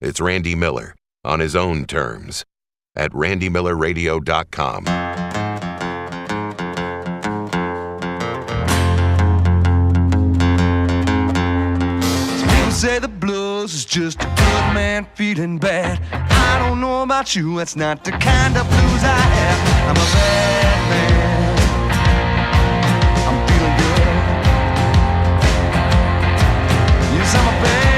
It's Randy Miller, on his own terms, at randymillerradio.com. People say the blues is just a good man feeling bad. I don't know about you, that's not the kind of blues I have. I'm a bad man. I'm feeling good. Yes, I'm a bad man.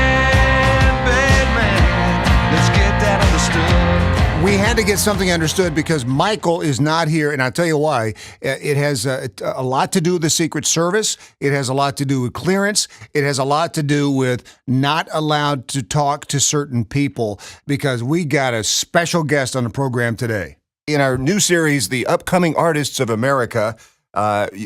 Let's get that understood. We had to get something understood because Michael is not here, and I'll tell you why. It has a lot to do with the Secret Service. It has a lot to do with clearance. It has a lot to do with not allowed to talk to certain people because we got a special guest on the program today. In our new series, The Upcoming Artists of America,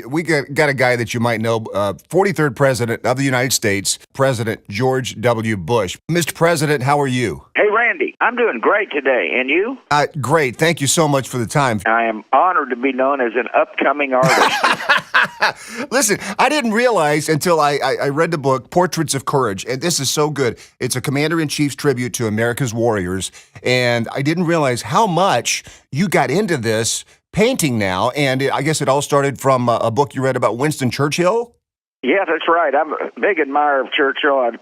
we got a guy that you might know, 43rd President of the United States, President George W. Bush. Mr. President, how are you? Hey, Randy, I'm doing great today. And you? Great. Thank you so much for the time. I am honored to be known as an upcoming artist. Listen, I didn't realize until I read the book, Portraits of Courage, and this is so good. It's a Commander-in-Chief's tribute to America's warriors, and I didn't realize how much you got into this painting now, and I guess it all started from a book you read about Winston Churchill? Yeah, that's right. I'm a big admirer of Churchill. I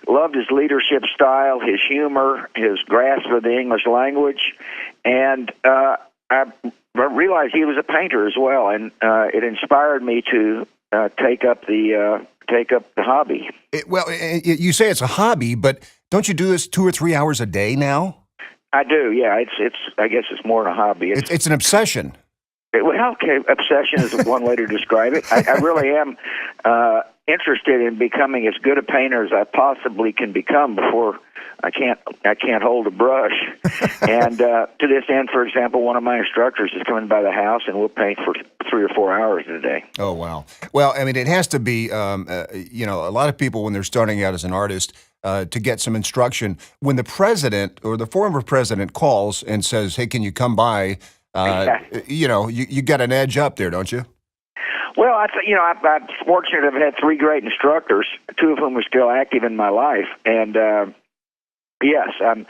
loved his leadership style, his humor, his grasp of the English language, and I realized he was a painter as well, and it inspired me to take up the hobby. You say it's a hobby, but don't you do this 2 or 3 hours a day now? I do, yeah. It's. I guess it's more than a hobby. It's an obsession. Obsession is one way to describe it. I really am interested in becoming as good a painter as I possibly can become before I can't hold a brush. And to this end, for example, one of my instructors is coming by the house, and we'll paint for 3 or 4 hours a day. Oh, wow. Well, I mean, it has to be, a lot of people when they're starting out as an artist, to get some instruction, when the president or the former president calls and says, hey, can you come by, you got an edge up there, don't you? Well, I'm fortunate to have had 3 great instructors, 2 of whom are still active in my life, and yes, I'm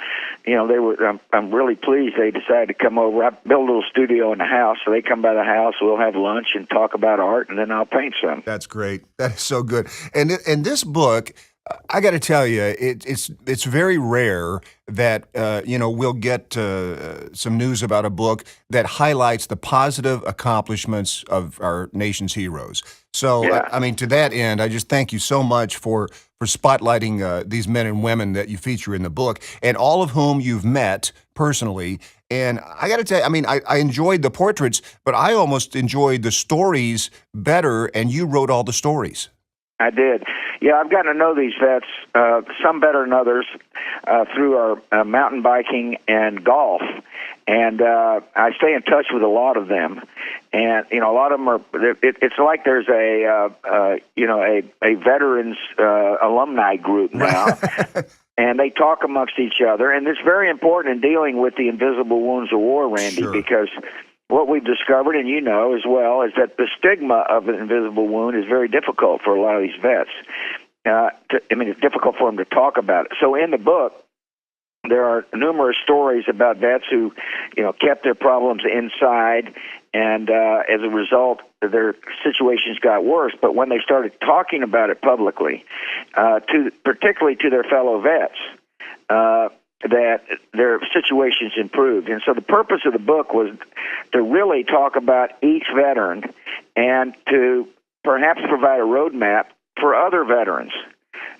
really pleased they decided to come over. I built a little studio in the house, so they come by the house. We'll have lunch and talk about art, and then I'll paint some. That's great. That is so good. And this book, I got to tell you, it's very rare that we'll get some news about a book that highlights the positive accomplishments of our nation's heroes. So, yeah. I mean, to that end, I just thank you so much for spotlighting these men and women that you feature in the book, and all of whom you've met personally. And I got to tell you, I mean, I enjoyed the portraits, but I almost enjoyed the stories better, and you wrote all the stories. I did. Yeah, I've gotten to know these vets, some better than others, through our mountain biking and golf. And I stay in touch with a lot of them. And, a lot of them are, it's like there's a veterans alumni group now. And they talk amongst each other. And it's very important in dealing with the invisible wounds of war, Randy, Sure. because what we've discovered, and you know as well, is that the stigma of an invisible wound is very difficult for a lot of these vets. It's difficult for them to talk about it. So in the book, there are numerous stories about vets who, kept their problems inside, and as a result, their situations got worse. But when they started talking about it publicly, particularly to their fellow vets, that their situations improved. And so the purpose of the book was to really talk about each veteran and to perhaps provide a roadmap for other veterans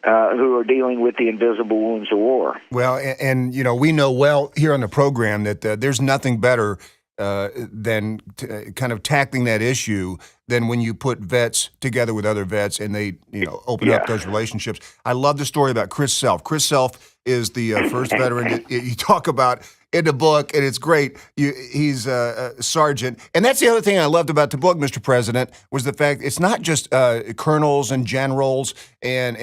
who are dealing with the invisible wounds of war. Well, and we know well here on the program that there's nothing better than kind of tackling that issue than when you put vets together with other vets and they, open up those relationships. I love the story about Chris Self. Chris Self is the first veteran that you talk about in the book, and it's great. He's a sergeant. And that's the other thing I loved about the book, Mr. President, was the fact it's not just colonels and generals and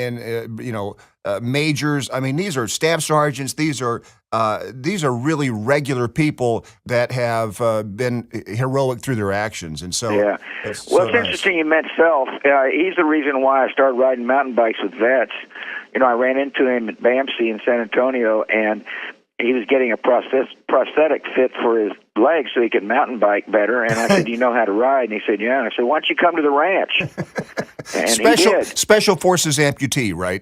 majors. I mean, these are staff sergeants. These are really regular people that have been heroic through their actions. And so, yeah. It's interesting you meant Self. He's the reason why I started riding mountain bikes with vets. I ran into him at BAMC in San Antonio, and he was getting a prosthetic fit for his legs so he could mountain bike better. And I said, "You know how to ride?" And he said, "Yeah." And I said, "Why don't you come to the ranch?" And he did. Special Forces amputee, right?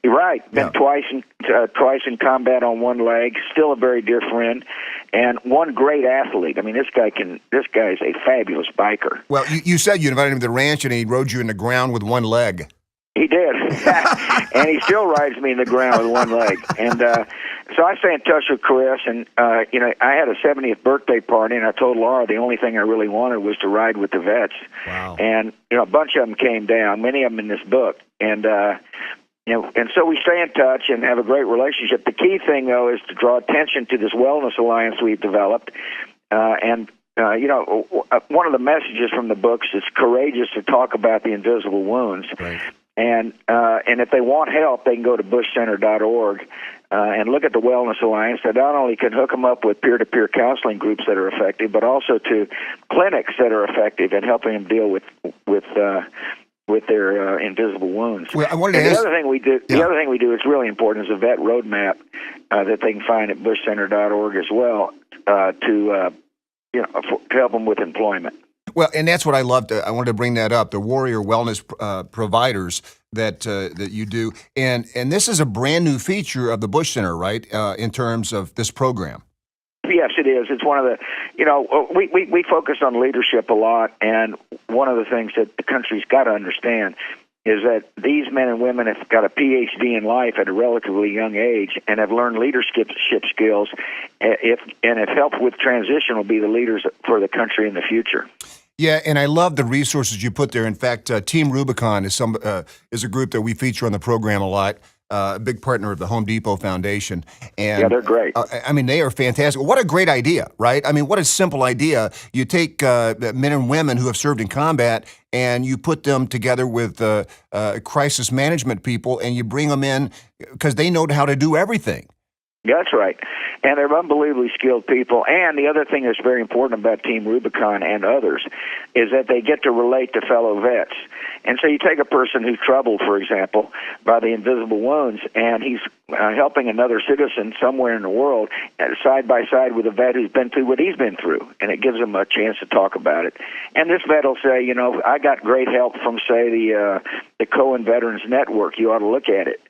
You're right. Been twice in combat on one leg. Still a very dear friend, and one great athlete. I mean, this guy is a fabulous biker. Well, you said you invited him to the ranch, and he rode you in the ground with one leg. He did, and he still rides me in the ground with one leg. And so I stay in touch with Chris, and I had a 70th birthday party, and I told Laura the only thing I really wanted was to ride with the vets. Wow. And a bunch of them came down, many of them in this book, and and so we stay in touch and have a great relationship. The key thing, though, is to draw attention to this wellness alliance we've developed, one of the messages from the books is courageous to talk about the invisible wounds. Right. And if they want help, they can go to bushcenter.org and look at the Wellness Alliance. That not only can hook them up with peer-to-peer counseling groups that are effective, but also to clinics that are effective in helping them deal with their invisible wounds. Well, I wanted to and ask, the other thing we do, the other thing we do is really important, is a vet roadmap that they can find at bushcenter.org as well to help them with employment. Well, and that's what I loved. I wanted to bring that up, the Warrior Wellness providers that you do. And this is a brand new feature of the Bush Center, right, in terms of this program? Yes, it is. It's one of the, we focus on leadership a lot, and one of the things that the country's got to understand is that these men and women have got a PhD in life at a relatively young age and have learned leadership skills. If helped with transition, will be the leaders for the country in the future. Yeah, and I love the resources you put there. In fact, Team Rubicon is a group that we feature on the program a lot. A big partner of the Home Depot Foundation. And, yeah, they're great. They are fantastic. What a great idea, right? I mean, what a simple idea. You take men and women who have served in combat and you put them together with crisis management people, and you bring them in because they know how to do everything. That's right. And they're unbelievably skilled people. And the other thing that's very important about Team Rubicon and others is that they get to relate to fellow vets. And so you take a person who's troubled, for example, by the invisible wounds, and he's helping another citizen somewhere in the world side by side with a vet who's been through what he's been through, and it gives them a chance to talk about it. And this vet will say, I got great help from, say, the Cohen Veterans Network. You ought to look at it.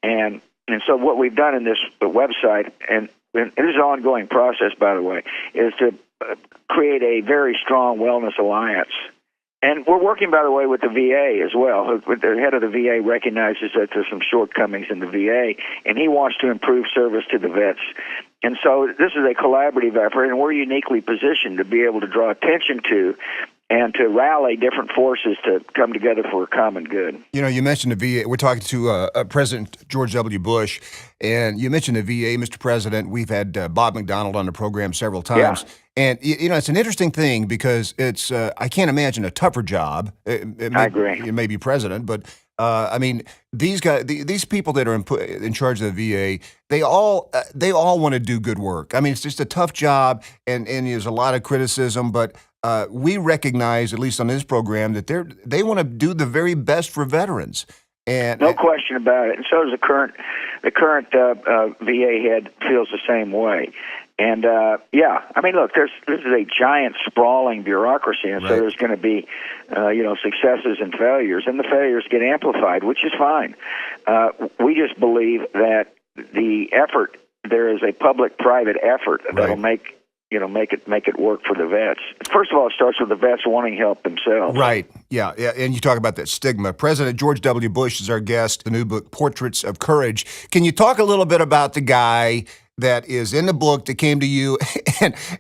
And so what we've done in this website, and it is an ongoing process, by the way, is to create a very strong wellness alliance. And we're working, by the way, with the VA as well. The head of the VA recognizes that there's some shortcomings in the VA, and he wants to improve service to the vets. And so this is a collaborative effort, and we're uniquely positioned to be able to draw attention to and to rally different forces to come together for a common good. You mentioned the VA. We're talking to President George W. Bush, and you mentioned the VA, Mr. President. We've had Bob McDonald on the program several times. Yeah. And, it's an interesting thing because it's, I can't imagine a tougher job. I agree. You may be president, but, these guys, these people that are in charge of the VA, they all want to do good work. I mean, it's just a tough job, and there's a lot of criticism, but we recognize, at least on this program, that they want to do the very best for veterans. And no question about it. And so does the current VA head feels the same way. And look, this is a giant, sprawling bureaucracy, and so there's going to be, successes and failures, and the failures get amplified, which is fine. We just believe that the effort, there is a public-private effort that'll make it work for the vets. First of all, it starts with the vets wanting help themselves. Right. Yeah. And you talk about that stigma. President George W. Bush is our guest. The new book, Portraits of Courage. Can you talk a little bit about the guy that is in the book that came to you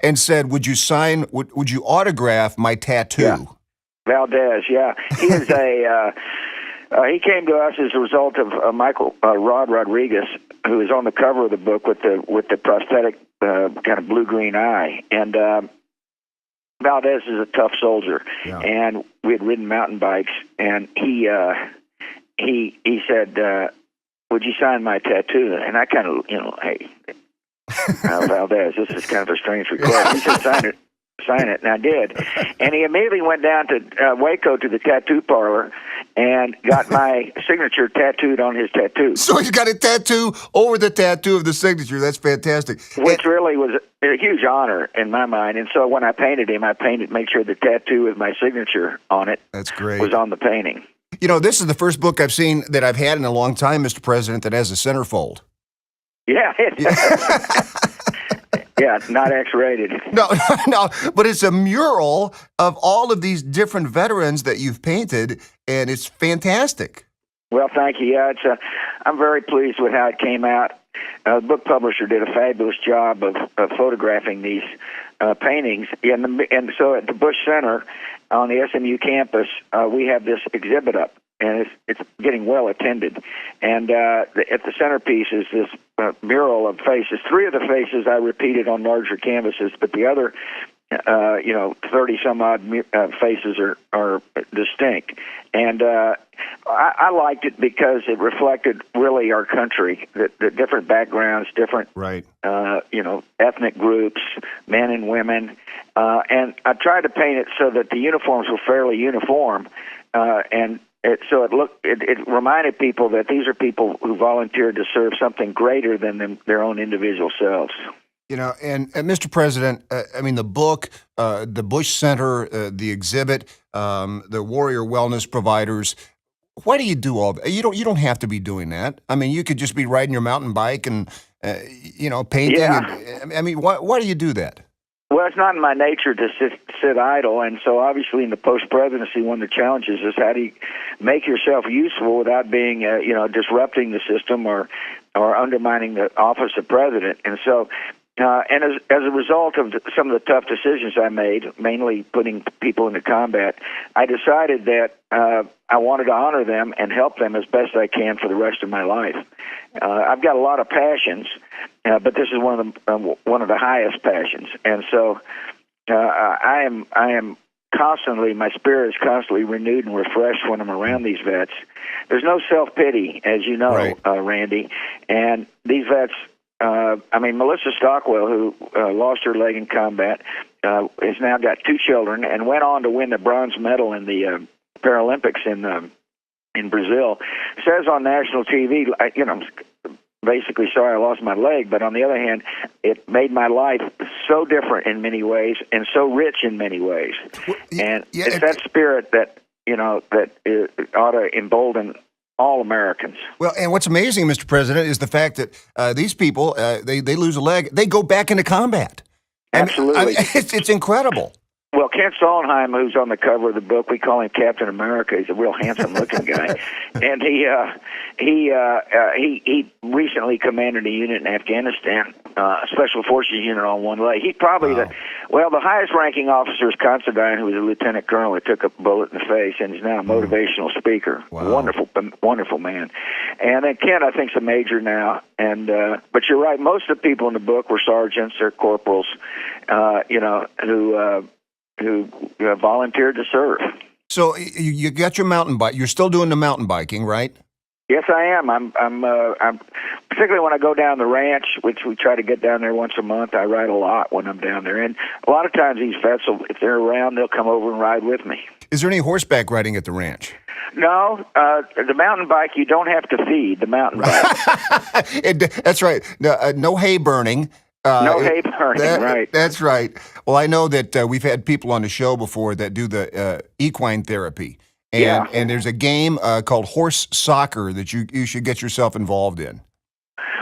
and said, would you autograph my tattoo? Yeah. Valdez, yeah. He is he came to us as a result of Michael Rod Rodriguez, who is on the cover of the book with the prosthetic kind of blue-green eye. And Valdez is a tough soldier, and we had ridden mountain bikes, and he said, would you sign my tattoo? And I kind of, hey, Valdez, this is kind of a strange request. He said, sign it, and I did. And he immediately went down to Waco to the tattoo parlor and got my signature tattooed on his tattoo, So he's got a tattoo over the tattoo of the signature. That's fantastic. which really was a huge honor in my mind. And so when I painted him, made sure the tattoo with my signature on it That's great. was on the painting. You know, this is the first book I've seen that I've had in a long time, Mr. President, that has a centerfold. Yeah, yeah, not X-rated. No, no, but it's a mural of all of these different veterans that you've painted, and it's fantastic. Well, thank you. Yeah, I'm very pleased with how it came out. The book publisher did a fabulous job of photographing these paintings. And so at the Bush Center on the SMU campus, we have this exhibit up, and it's getting well attended. And at the centerpiece is this mural of faces. 3 of the faces I repeated on larger canvases, but the other 30-some-odd faces are distinct. And I liked it because it reflected really our country, the different backgrounds, different Right. ethnic groups, men and women. And I tried to paint it so that the uniforms were fairly uniform, and it reminded people that these are people who volunteered to serve something greater than their own individual selves. You know, and Mr. President, I mean, the book, the Bush Center, the exhibit, the Warrior Wellness Providers. Why do you do all that? You don't have to be doing that. I mean, you could just be riding your mountain bike and painting. Yeah. And, I mean, why do you do that? Well, it's not in my nature to sit idle, and so obviously in the post-presidency, one of the challenges is how do you make yourself useful without being, disrupting the system or undermining the office of president. And so, and as a result of some of the tough decisions I made, mainly putting people into combat, I decided that I wanted to honor them and help them as best I can for the rest of my life. I've got a lot of passions, but this is one of the highest passions, and so I am constantly, my spirit is constantly renewed and refreshed when I'm around these vets. There's no self-pity, as you know, Right. Randy, and these vets. Melissa Stockwell, who lost her leg in combat, has now got 2 children and went on to win the bronze medal in the Paralympics in Brazil, says on national TV, basically, sorry I lost my leg, but on the other hand, it made my life so different in many ways and so rich in many ways. And it's that spirit that ought to embolden all Americans. Well, and what's amazing, Mr. President, is the fact that these people, they lose a leg, they go back into combat. Absolutely. It's incredible. Well, Kent Solheim, who's on the cover of the book, we call him Captain America. He's a real handsome-looking guy, and he recently commanded a unit in Afghanistan, a Special Forces unit on one leg. He's probably the highest-ranking officer is Considine, who was a lieutenant colonel that took a bullet in the face, and he's now a motivational speaker. Wow. Wonderful man. And then Kent, I think, is a major now. And but you're right. Most of the people in the book were sergeants or corporals, who volunteered to serve. So you got your mountain bike. You're still doing the mountain biking, right? Yes, I am. I'm particularly when I go down the ranch, which we try to get down there once a month. I ride a lot when I'm down there, and a lot of times these vets, if they're around, they'll come over and ride with me. Is there any horseback riding at the ranch? No, the mountain bike you don't have to feed the mountain bike. That's right. No hay burning. No hay burning, right. That's right. Well, I know that we've had people on the show before that do the equine therapy. And there's a game called horse soccer that you should get yourself involved in.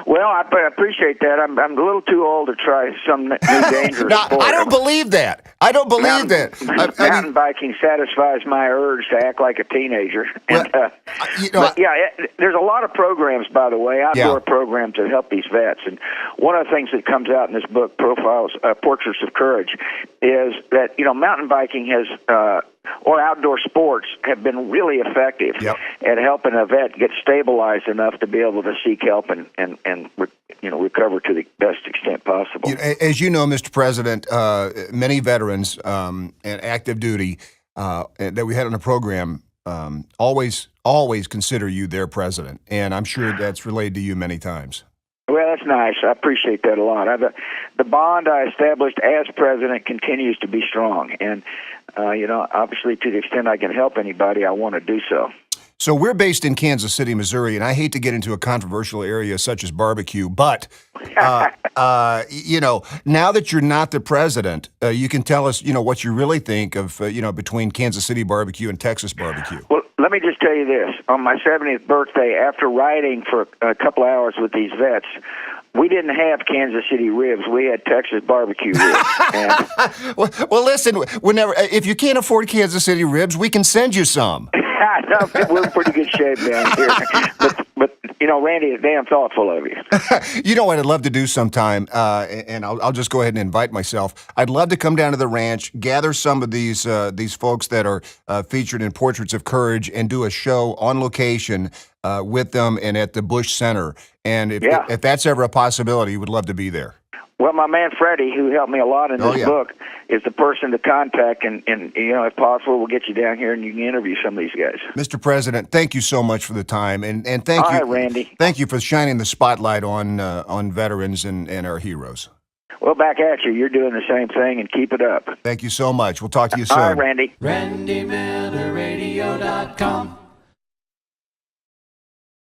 Well, I appreciate that. I'm a little too old to try some new dangerous sport. I don't believe that. Mountain biking satisfies my urge to act like a teenager. And, there's a lot of programs, by the way, outdoor programs that help these vets. And one of the things that comes out in this book, Portraits of Courage, is that mountain biking has or outdoor sports have been really effective at helping a vet get stabilized enough to be able to seek help and recover to the best extent possible. As you know, Mr. President, many veterans and active duty that we had on the program always consider you their president, and I'm sure that's relayed to you many times. Well, that's nice. I appreciate that a lot. The bond I established as president continues to be strong, and obviously, to the extent I can help anybody, I want to do so. So we're based in Kansas City, Missouri, and I hate to get into a controversial area such as barbecue, but you know, now that you're not the president, you can tell us, you know, what you really think of, you know, between Kansas City barbecue and Texas barbecue. Well, let me just tell you this. On my 70th birthday, after riding for a couple hours with these vets, we didn't have Kansas City ribs. We had Texas barbecue ribs. And well, listen, whenever if you can't afford Kansas City ribs, we can send you some. no, we're in pretty good shape down here. But you know, Randy, it's damn thoughtful of you. You know what I'd love to do sometime, and I'll just go ahead and invite myself. I'd love to come down to the ranch, gather some of these folks that are featured in Portraits of Courage, and do a show on location with them and at the Bush Center. And if that's ever a possibility, would love to be there. Well, my man Freddie, who helped me a lot in this book, is the person to contact, and you know, if possible, we'll get you down here and you can interview some of these guys. Mr. President, thank you so much for the time, and thank you, Randy. Thank you for shining the spotlight on veterans and our heroes. Well, back at you. You're doing the same thing, and keep it up. Thank you so much. We'll talk to you soon. All right, Randy. RandyMillerRadio.com